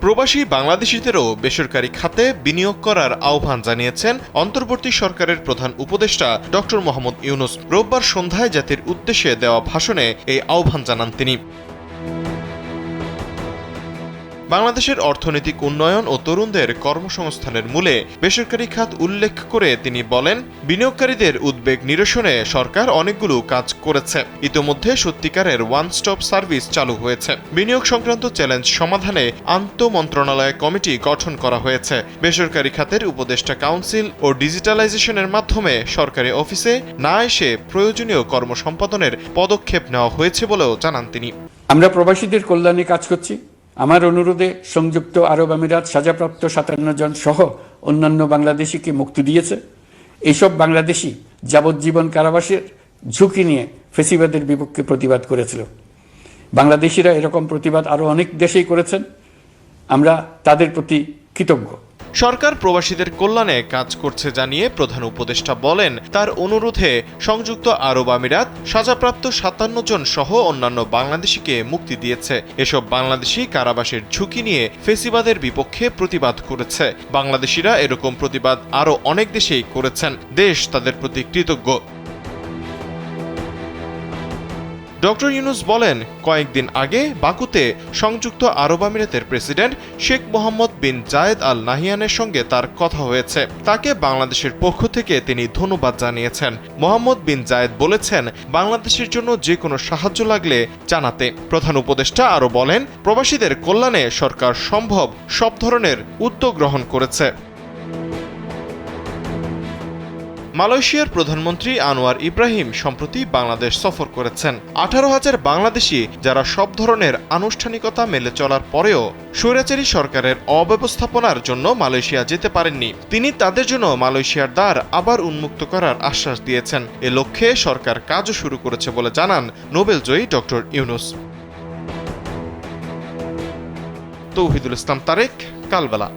প্রবাসী বাংলাদেশিদেরও বেসরকারি খাতে বিনিয়োগ করার আহ্বান জানিয়েছেন অন্তর্বর্তী সরকারের প্রধান উপদেষ্টা ডক্টর মোহাম্মদ ইউনূস। রোববার সন্ধ্যায় জাতির উদ্দেশ্যে দেওয়া ভাষণে এই আহ্বান জানান তিনি। বাংলাদেশের অর্থনৈতিক উন্নয়ন ও তরুণদের কর্মসংস্থানের মূলে বেসরকারি খাত উল্লেখ করে তিনি বলেন, বিনিয়োগকারীদের উদ্বেগ নিরসনে সরকার অনেকগুলো কাজ করেছে। ইতোমধ্যে সত্যিকারের ওয়ান স্টপ সার্ভিস চালু হয়েছে। বিনিয়োগ সংক্রান্ত চ্যালেঞ্জ সমাধানে আন্তঃমন্ত্রণালয় কমিটি গঠন করা হয়েছে। বেসরকারি খাতের উপদেষ্টা কাউন্সিল ও ডিজিটালাইজেশনের মাধ্যমে সরকারি অফিসে না এসে প্রয়োজনীয় কর্মসম্পাদনের পদক্ষেপ নেওয়া হয়েছে বলেও জানান তিনি। আমরা প্রবাসীদের কল্যাণে কাজ করছি। আমার অনুরোধে সংযুক্ত আরব আমিরাত সাজাপ্রাপ্ত 57 জন সহ অন্যান্য বাংলাদেশিকে মুক্তি দিয়েছে। এইসব বাংলাদেশি যাবজ্জীবন কারাবাসের ঝুঁকি নিয়ে ফেসিবাদের বিপক্ষে প্রতিবাদ করেছিল। বাংলাদেশিরা এরকম প্রতিবাদ আরও অনেক দেশেই করেছেন। আমরা তাদের প্রতি কৃতজ্ঞ। সরকার প্রবাসীদের কল্যাণে কাজ করছে জানিয়ে প্রধান উপদেষ্টা বলেন, তার অনুরোধে সংযুক্ত আরব আমিরাত সাজাপ্রাপ্ত 57 জন সহ অন্যান্য বাংলাদেশিকে মুক্তি দিয়েছে। এসব বাংলাদেশি কারাবাসের ঝুঁকি নিয়ে ফেসিবাদের বিপক্ষে প্রতিবাদ করেছে। বাংলাদেশিরা এরকম প্রতিবাদ আরও অনেক দেশেই করেছেন। দেশ তাদের প্রতি কৃতজ্ঞ। ডক্টর ইউনূস বলেন, কয়েকদিন আগে বাকুতে সংযুক্ত আরব আমিরাতের প্রেসিডেন্ট শেখ মোহাম্মদ বিন জায়েদ আল নাহিয়ানের সঙ্গে তার কথা হয়েছে। তাকে বাংলাদেশের পক্ষ থেকে তিনি ধন্যবাদ জানিয়েছেন। মোহাম্মদ বিন জায়েদ বলেছেন, বাংলাদেশের জন্য যে কোনো সাহায্য লাগলে জানাতে। প্রধান উপদেষ্টা আরও বলেন, প্রবাসীদের কল্যাণে সরকার সম্ভব সব ধরনের উদ্যোগ গ্রহণ করেছে। মালয়েশিয়ার প্রধানমন্ত্রী আনোয়ার ইব্রাহিম সম্প্রতি বাংলাদেশ সফর করেছেন। 18,000 বাংলাদেশি যারা সব ধরনের আনুষ্ঠানিকতা মেলে চলার পরেও স্বৈরাচারী সরকারের অব্যবস্থাপনার জন্য মালয়েশিয়া যেতে পারেননি। তিনি তাদের জন্য মালয়েশিয়ার দ্বার আবার উন্মুক্ত করার আশ্বাস দিয়েছেন। এ লক্ষ্যে সরকার কাজও শুরু করেছে বলে জানান নোবেলজয়ী ডক্টর ইউনূস। তৌহিদুল ইসলাম তারেক, কালবেলা।